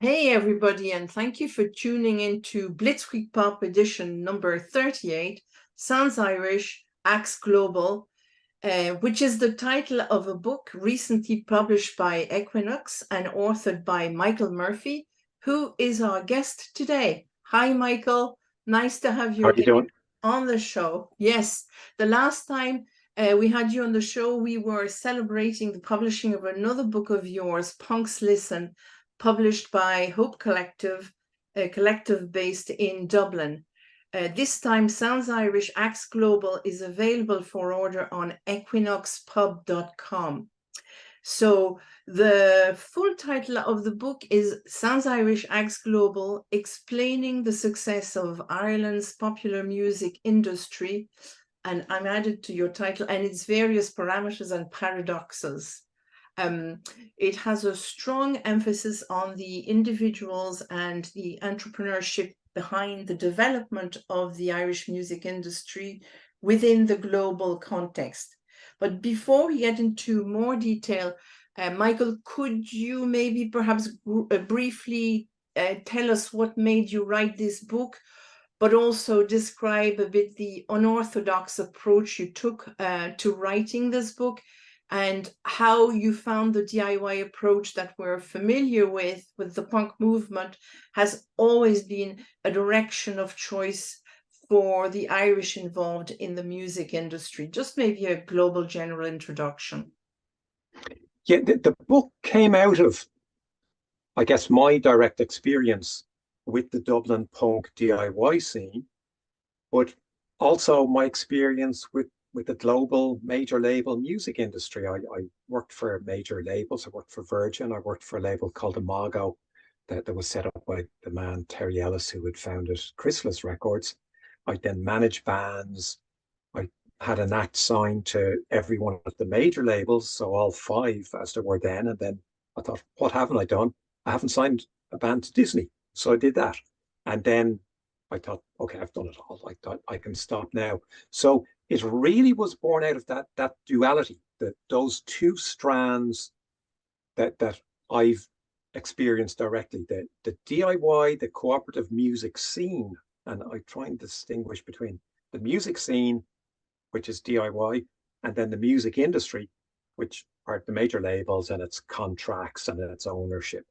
Hey everybody, and thank you for tuning in to Blitzkrieg Pop edition number 38, Sounds Irish, Acts Global, which is the title of a book recently published by Equinox and authored by Michael Murphy, who is our guest today. Hi, Michael. Nice to have you How are you again doing? on the show. Yes, the last time we had you on the show, we were celebrating the publishing of another book of yours, Punks Listen, published by Hope Collective, a collective based in Dublin. This time, Sounds Irish Acts Global is available for order on equinoxpub.com. So the full title of the book is Sounds Irish Acts Global, Explaining the Success of Ireland's Popular Music Industry. And I'm added to your title and its various parameters and paradoxes. It has a strong emphasis on the individuals and the entrepreneurship behind the development of the Irish music industry within the global context. But before we get into more detail, Michael, could you maybe perhaps briefly tell us what made you write this book, but also describe a bit the unorthodox approach you took to writing this book, and how you found the DIY approach that we're familiar with the punk movement has always been a direction of choice for the Irish involved in the music industry. Just maybe a global general introduction. Yeah, the book came out of, I guess, my direct experience with the Dublin punk DIY scene, but also my experience with the global major label music industry. I worked for major labels. I worked for Virgin. I worked for a label called Imago that was set up by the man Terry Ellis, who had founded Chrysalis Records. I then managed bands. I had an act signed to every one of the major labels, so all five as there were then. And then I thought, what haven't I done? I haven't signed a band to Disney. So I did that. And then I thought, okay, I've done it all. I thought I can stop now. So it really was born out of that duality, that those two strands that I've experienced directly, the DIY, the cooperative music scene. And I try and distinguish between the music scene, which is DIY, and then the music industry, which are the major labels and its contracts and its ownership.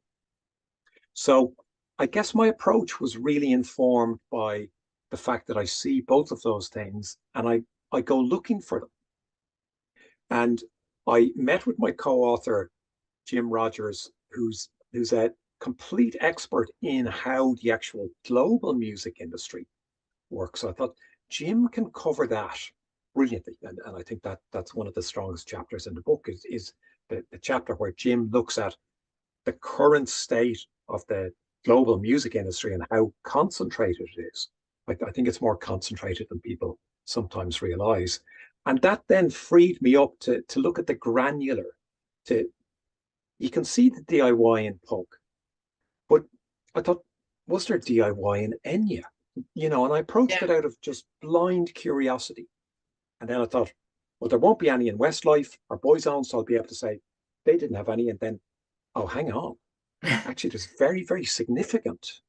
So I guess my approach was really informed by the fact that I see both of those things, and I go looking for them. And I met with my co-author, Jim Rogers, who's a complete expert in how the actual global music industry works. So I thought Jim can cover that brilliantly. And I think that's one of the strongest chapters in the book is the chapter where Jim looks at the current state of the global music industry and how concentrated it is. I think it's more concentrated than people sometimes realize. And that then freed me up to look at the granular. You can see the DIY in punk, but I thought, was there DIY in Enya? And I approached it out of just blind curiosity. And then I thought, well, there won't be any in Westlife or Boyzone, so I'll be able to say they didn't have any. And then, oh, hang on. Actually, there's very, very significant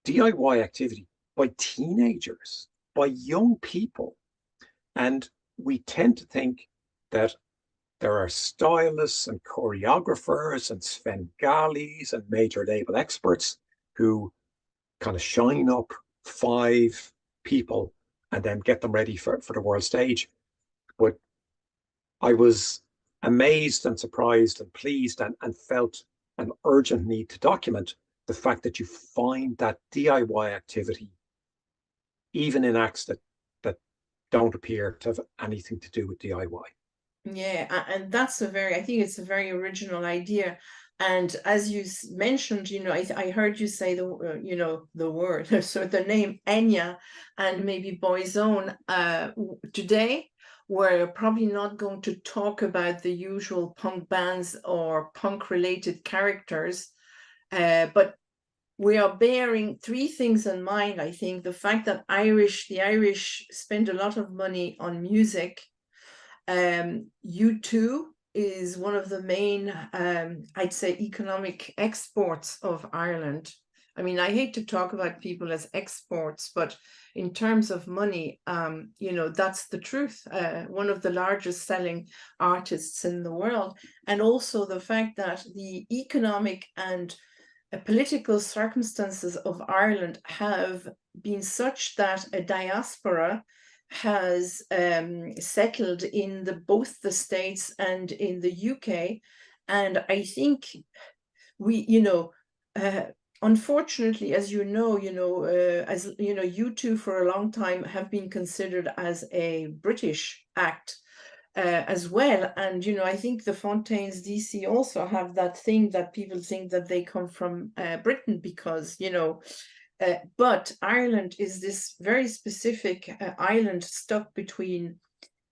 DIY activity by teenagers, by young people. And we tend to think that there are stylists and choreographers and Svengalis and major label experts who kind of shine up five people and then get them ready for the world stage. But I was amazed and surprised and pleased and felt an urgent need to document the fact that you find that DIY activity even in acts that don't appear to have anything to do with DIY. Yeah, and that's I think it's a very original idea. And as you mentioned, I heard you say the word, so the name Enya and maybe Boyzone. Today, we're probably not going to talk about the usual punk bands or punk related characters, but we are bearing three things in mind. I think the fact that the Irish spend a lot of money on music. U2 is one of the main, I'd say, economic exports of Ireland. I mean, I hate to talk about people as exports, but in terms of money, you know, that's the truth. One of the largest selling artists in the world. And also the fact that the economic and political circumstances of Ireland have been such that a diaspora has settled in both the States and in the UK. And I think we, you know, unfortunately, as you know, as you know, U2 for a long time have been considered as a British act as well. And, you know, I think the Fontaines DC also have that thing that people think that they come from Britain because, you know, but Ireland is this very specific island stuck between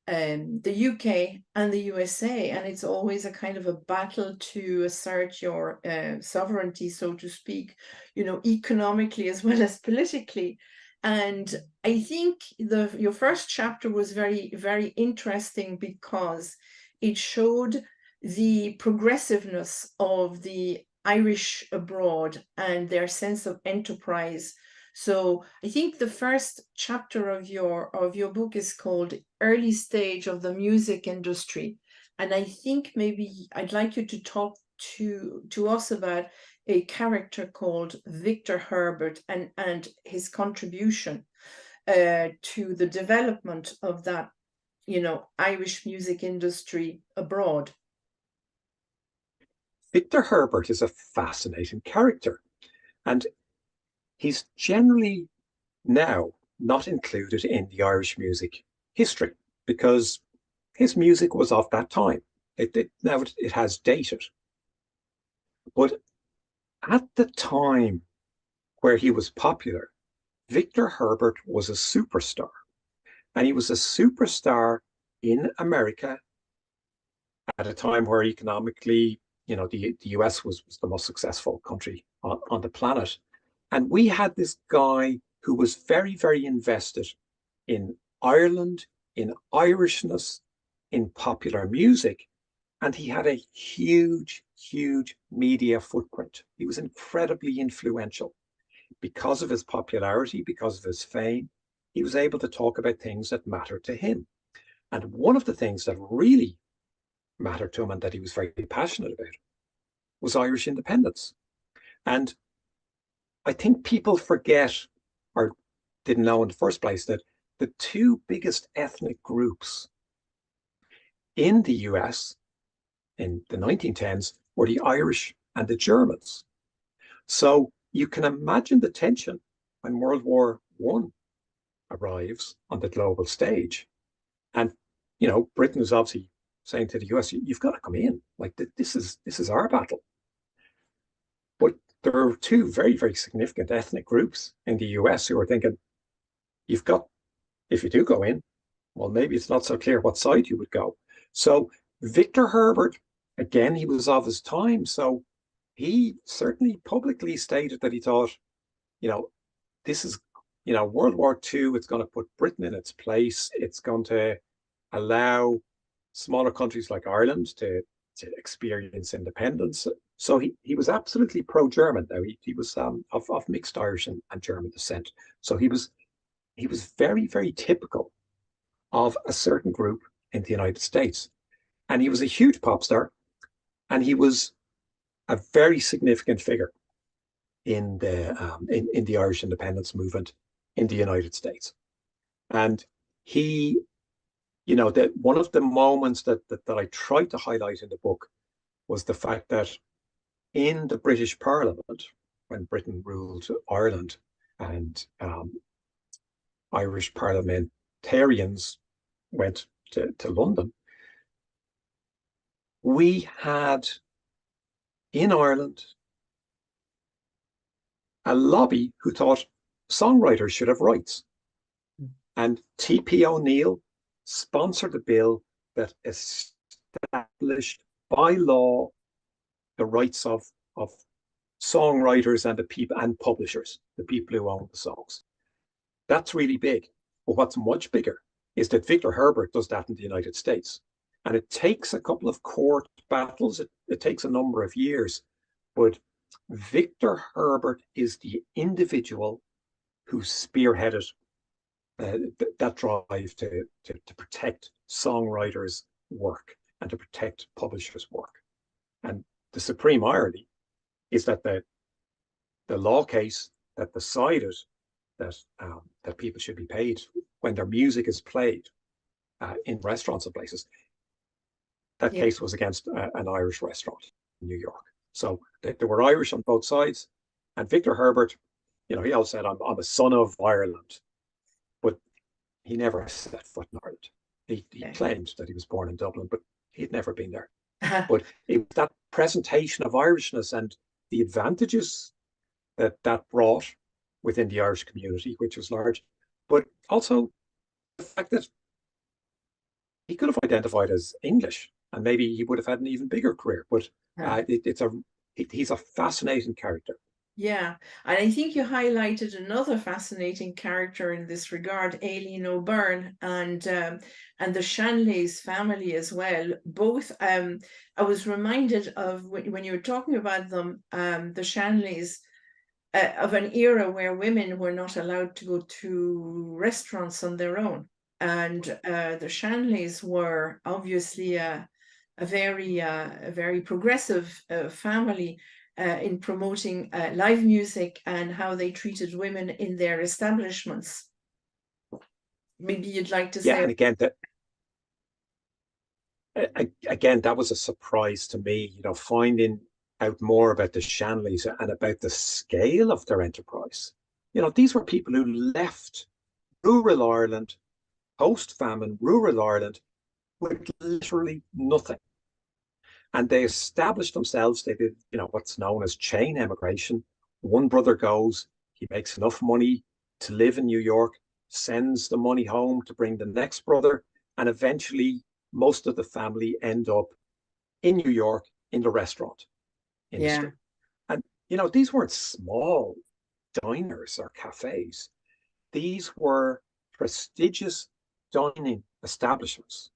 the UK and the USA, and it's always a kind of a battle to assert your sovereignty, so to speak, you know, economically as well as politically. And I think your first chapter was very, very interesting because it showed the progressiveness of the Irish abroad and their sense of enterprise. So I think the first chapter of your book is called Early Stage of the Music Industry. And I think maybe I'd like you to talk to us about a character called Victor Herbert and his contribution to the development of that, you know, Irish music industry abroad. Victor Herbert is a fascinating character, and he's generally now not included in the Irish music history because his music was of that time. Now it has dated. But at the time where he was popular, Victor Herbert was a superstar. And he was a superstar in America at a time where economically, you know, the US was the most successful country on the planet. And we had this guy who was very, very invested in Ireland, in Irishness, in popular music. And he had a huge, huge media footprint. He was incredibly influential. Because of his popularity, because of his fame, he was able to talk about things that mattered to him. And one of the things that really mattered to him and that he was very passionate about was Irish independence. And I think people forget or didn't know in the first place that the two biggest ethnic groups in the US in the 1910s were the Irish and the Germans. So you can imagine the tension when World War I arrives on the global stage. And, you know, Britain is obviously saying to the US, you've got to come in. Like, this is our battle. But there are two very, very significant ethnic groups in the US who are thinking, you've got, if you do go in, well, maybe it's not so clear what side you would go. So Victor Herbert, again, he was of his time. So he certainly publicly stated that he thought, you know, this is, you know, World War II, it's going to put Britain in its place. It's going to allow smaller countries like Ireland to experience independence. So he was absolutely pro-German. Now he was of mixed Irish and German descent. So he was very, very typical of a certain group in the United States. And he was a huge pop star, and he was a very significant figure in the Irish independence movement in the United States. And he, you know, that one of the moments that I tried to highlight in the book was the fact that in the British Parliament, when Britain ruled Ireland and Irish parliamentarians went to London, we had in Ireland a lobby who thought songwriters should have rights. And T.P. O'Neill sponsored a bill that established by law the rights of songwriters and the people and publishers, the people who own the songs. That's really big. But what's much bigger is that Victor Herbert does that in the United States. And it takes a couple of court battles. It takes a number of years. But Victor Herbert is the individual who spearheaded that drive to protect songwriters' work and to protect publishers' work. And the supreme irony is that the law case that decided that people should be paid when their music is played in restaurants and places, that case was against an Irish restaurant in New York. So there were Irish on both sides. And Victor Herbert, he always said, I'm a son of Ireland. But he never set foot in Ireland. He claimed that he was born in Dublin, but he'd never been there. But it was that presentation of Irishness and the advantages that brought within the Irish community, which was large, but also the fact that he could have identified as English and maybe he would have had an even bigger career. But he's a fascinating character. Yeah, and I think you highlighted another fascinating character in this regard, Aileen O'Byrne and the Shanleys family as well. Both, I was reminded of when you were talking about them, the Shanleys, of an era where women were not allowed to go to restaurants on their own, and the Shanleys were obviously a very progressive family. In promoting live music and how they treated women in their establishments. Maybe you'd like to say. Yeah, and again, that was a surprise to me, finding out more about the Shanleys and about the scale of their enterprise. These were people who left rural Ireland, post-famine rural Ireland, with literally nothing. And they established themselves. They did, what's known as chain emigration. One brother goes, he makes enough money to live in New York, sends the money home to bring the next brother, and eventually most of the family end up in New York in the restaurant industry. And, these weren't small diners or cafes. These were prestigious dining establishments.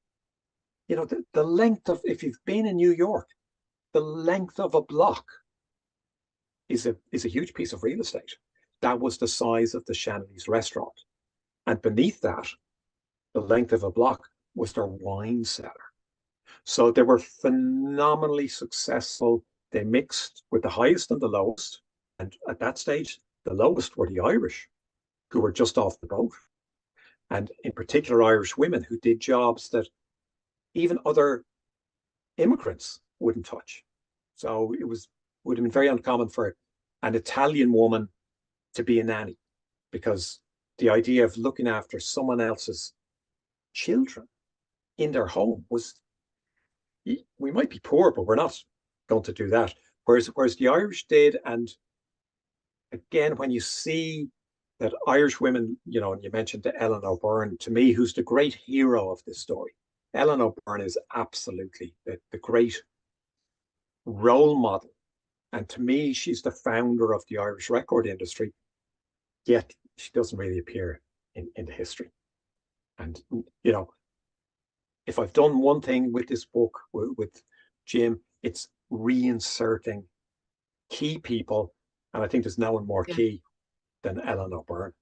The length of, if you've been in New York, the length of a block is a huge piece of real estate. That was the size of the Shanleys restaurant. And beneath that, the length of a block was their wine cellar. So they were phenomenally successful. They mixed with the highest and the lowest. And at that stage, the lowest were the Irish, who were just off the boat. And in particular, Irish women who did jobs that even other immigrants wouldn't touch. So would have been very uncommon for an Italian woman to be a nanny, because the idea of looking after someone else's children in their home was, we might be poor, but we're not going to do that. Whereas the Irish did. And again, when you see that Irish women, and you mentioned Ellen O'Byrne, to me, who's the great hero of this story. Ellen O'Byrne is absolutely the great role model. And to me, she's the founder of the Irish record industry, yet she doesn't really appear in the history. And, if I've done one thing with this book, with Jim, it's reinserting key people. And I think there's no one more key than Ellen O'Byrne.